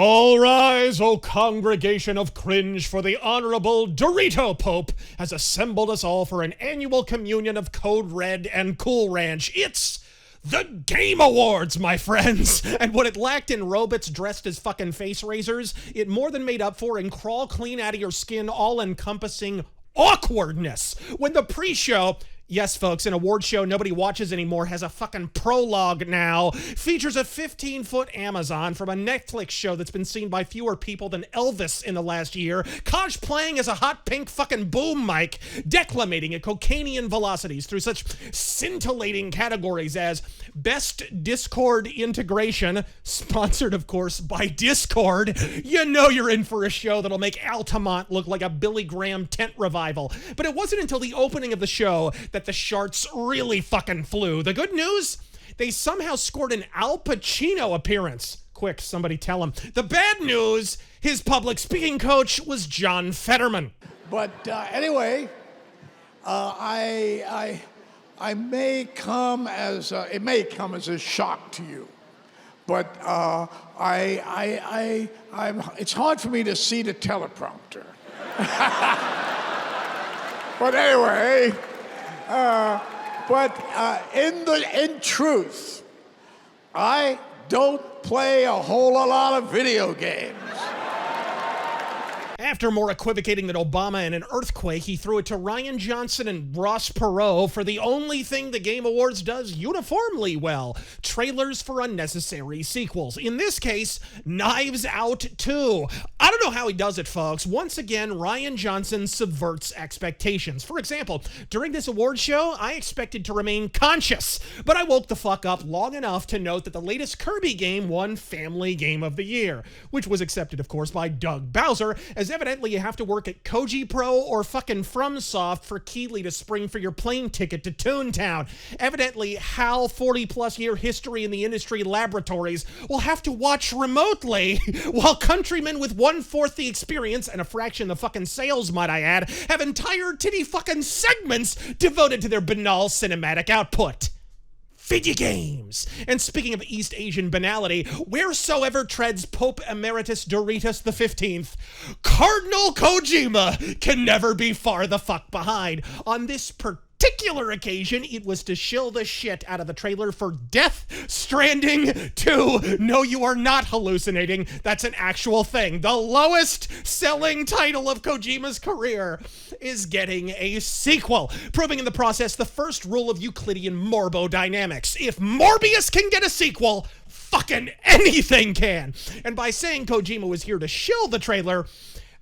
All rise, O congregation of cringe, for the Honorable Dorito Pope has assembled us all for an annual communion of Code Red and Cool Ranch. It's the Game Awards, my friends! And what it lacked in robots dressed as fucking face razors, it more than made up for in crawl clean out of your skin, all-encompassing awkwardness. When the pre-show... Yes, folks, an award show nobody watches anymore has a fucking prologue now. Features a 15-foot Amazon from a Netflix show that's been seen by fewer people than Elvis in the last year, cosplaying as a hot pink fucking boom mic, declamating at cocainian velocities through such scintillating categories as Best Discord Integration, sponsored, of course, by Discord. You know you're in for a show that'll make Altamont look like a Billy Graham tent revival. But it wasn't until the opening of the show that the charts really fucking flew. The good news? They somehow scored an Al Pacino appearance. Quick, somebody tell him. The bad news? His public speaking coach was John Fetterman. But anyway, I may come as it may come as a shock to you, but it's hard for me to see the teleprompter. But anyway. In truth, I don't play a whole lot of video games. After more equivocating than Obama in an earthquake, he threw it to Ryan Johnson and Ross Perot for the only thing the Game Awards does uniformly well: trailers for unnecessary sequels. In this case, Knives Out 2. I don't know how he does it, folks. Once again, Ryan Johnson subverts expectations. For example, during this award show, I expected to remain conscious, but I woke the fuck up long enough to note that the latest Kirby game won Family Game of the Year, which was accepted, of course, by Doug Bowser, as evidently you have to work at Koji Pro or fucking FromSoft for Keeley to spring for your plane ticket to Toontown. Evidently, HAL 40-plus year history in the industry laboratories will have to watch remotely, while countrymen with 1/4 the experience and a fraction the fucking sales, might I add, have entire titty fucking segments devoted to their banal cinematic output. Video games. And speaking of East Asian banality, wheresoever treads Pope Emeritus Doritos the 15th, Cardinal Kojima can never be far the fuck behind. On this particular occasion, it was to shill the shit out of the trailer for Death Stranding 2. No, you are not hallucinating. That's an actual thing. The lowest selling title of Kojima's career is getting a sequel, proving in the process the first rule of Euclidean morbodynamics. If Morbius can get a sequel, fucking anything can. And by saying Kojima was here to shill the trailer,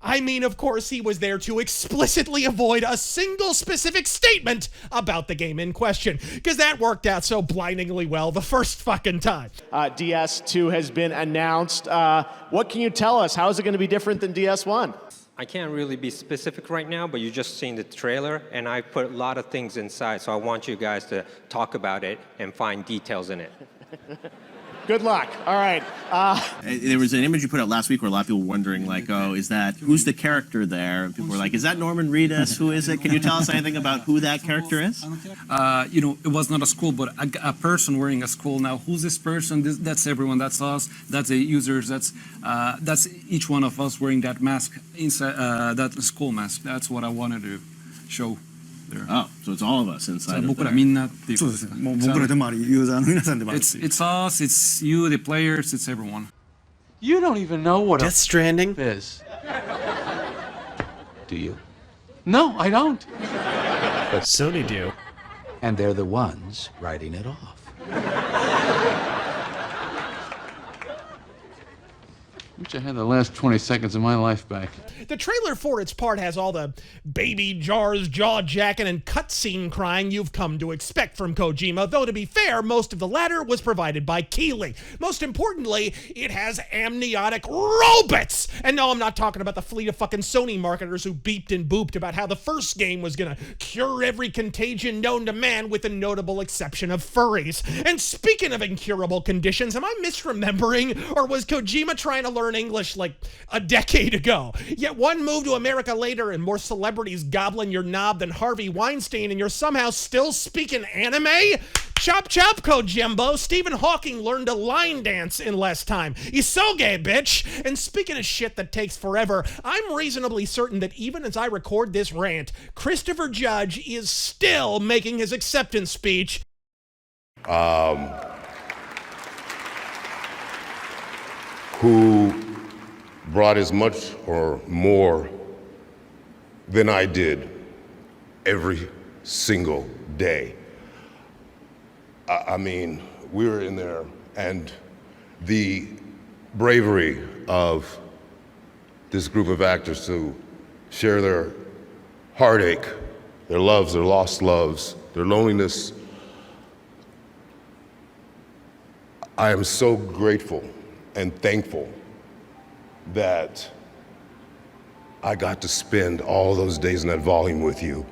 I mean, of course, he was there to explicitly avoid a single specific statement about the game in question, because that worked out so blindingly well the first fucking time. DS2 has been announced. What can you tell us? How is it going to be different than DS1? I can't really be specific right now, but you just seen the trailer, and I put a lot of things inside, so I want you guys to talk about it and find details in it. Good luck. All right. There was an image you put out last week where a lot of people were wondering, like, oh, who's the character there? And people were like, is that Norman Reedus? Who is it? Can you tell us anything about who that character is? It was not a skull, but a person wearing a skull. Now, who's this person? That's everyone. That's us. That's the users. That's each one of us wearing that mask, inside that skull mask. That's what I wanted to show. There. Oh, so it's all of us inside of there. It's us, it's you, the players, it's everyone. You don't even know what Death Stranding is. Do you? No, I don't. But Sony do. And they're the ones writing it off. I wish I had the last 20 seconds of my life back. The trailer, for its part, has all the baby jars, jaw-jacking, and cutscene crying you've come to expect from Kojima, though to be fair, most of the latter was provided by Keeley. Most importantly, it has amniotic robots! And no, I'm not talking about the fleet of fucking Sony marketers who beeped and booped about how the first game was gonna cure every contagion known to man with the notable exception of furries. And speaking of incurable conditions, am I misremembering, or was Kojima trying to learn English like a decade ago? Yet one move to America later and more celebrities gobbling your knob than Harvey Weinstein, and you're somehow still speaking anime? Chop chop, Kojimbo. Stephen Hawking learned to line dance in less time. He's so gay, bitch. And speaking of shit that takes forever, I'm reasonably certain that even as I record this rant, Christopher Judge is still making his acceptance speech. Who brought as much or more than I did every single day. I mean, we were in there, and the bravery of this group of actors to share their heartache, their loves, their lost loves, their loneliness. I am so grateful and thankful that I got to spend all those days in that volume with you.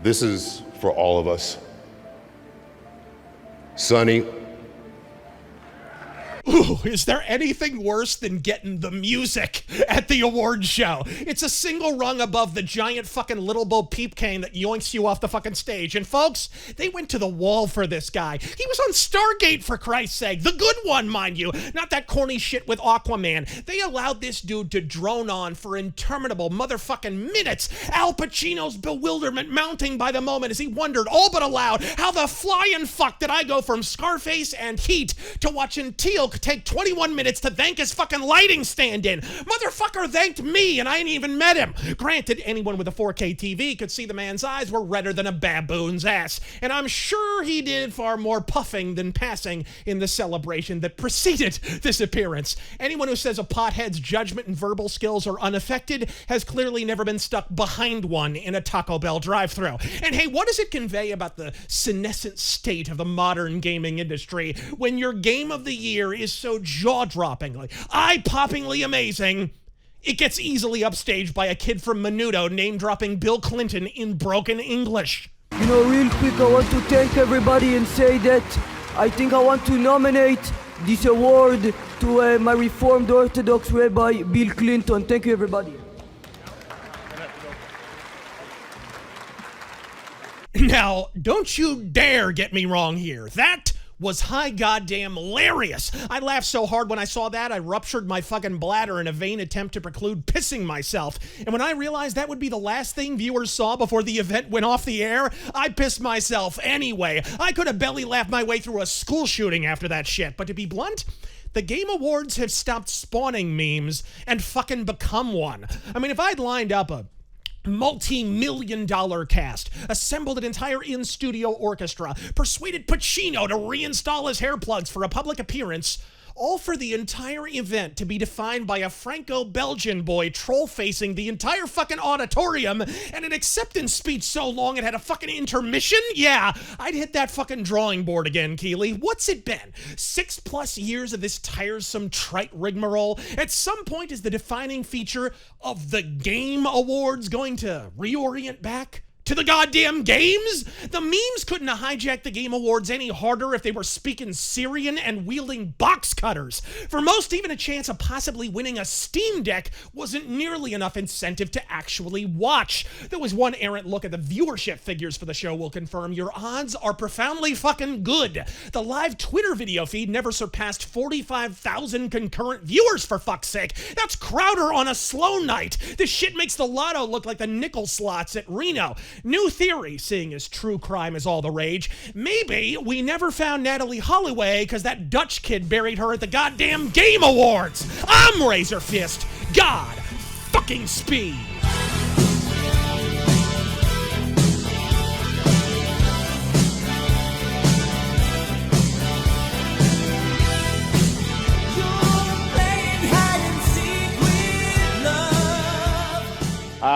This is for all of us. Sonny. Ooh, is there anything worse than getting the music at the awards show? It's a single rung above the giant fucking Little Bo Peep cane that yoinks you off the fucking stage. And folks, they went to the wall for this guy. He was on Stargate, for Christ's sake. The good one, mind you. Not that corny shit with Aquaman. They allowed this dude to drone on for interminable motherfucking minutes. Al Pacino's bewilderment mounting by the moment as he wondered, all but aloud, how the flying fuck did I go from Scarface and Heat to watching Teal take 21 minutes to thank his fucking lighting stand-in. Motherfucker thanked me and I ain't even met him. Granted, anyone with a 4K TV could see the man's eyes were redder than a baboon's ass. And I'm sure he did far more puffing than passing in the celebration that preceded this appearance. Anyone who says a pothead's judgment and verbal skills are unaffected has clearly never been stuck behind one in a Taco Bell drive-thru. And hey, what does it convey about the senescent state of the modern gaming industry when your game of the year is so jaw-droppingly, eye-poppingly amazing, it gets easily upstaged by a kid from Menudo name-dropping Bill Clinton in broken English? You know, real quick, I want to thank everybody and say that I think I want to nominate this award to my Reformed Orthodox Rabbi, Bill Clinton. Thank you, everybody. Now, don't you dare get me wrong here. That was high goddamn hilarious. I laughed so hard when I saw that, I ruptured my fucking bladder in a vain attempt to preclude pissing myself. And when I realized that would be the last thing viewers saw before the event went off the air, I pissed myself anyway. I could have belly laughed my way through a school shooting after that shit. But to be blunt, the Game Awards have stopped spawning memes and fucking become one. I mean, if I'd lined up a multi-million-dollar cast, assembled an entire in-studio orchestra, persuaded Pacino to reinstall his hair plugs for a public appearance, all for the entire event to be defined by a Franco-Belgian boy troll-facing the entire fucking auditorium and an acceptance speech so long it had a fucking intermission? Yeah, I'd hit that fucking drawing board again, Keeley. What's it been? 6+ years of this tiresome trite rigmarole? At some point, is the defining feature of the Game Awards going to reorient back to the goddamn games? The memes couldn't have hijacked the Game Awards any harder if they were speaking Syrian and wielding box cutters. For most, even a chance of possibly winning a Steam Deck wasn't nearly enough incentive to actually watch. There was one errant look at the viewership figures for the show will confirm your odds are profoundly fucking good. The live Twitter video feed never surpassed 45,000 concurrent viewers, for fuck's sake. That's Crowder on a slow night. This shit makes the lotto look like the nickel slots at Reno. New theory, seeing as true crime is all the rage. Maybe we never found Natalie Holloway because that Dutch kid buried her at the goddamn Game Awards. I'm Razor Fist. God fucking speed.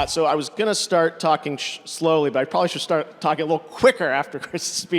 So I was going to start talking slowly, but I probably should start talking a little quicker after Chris's speech.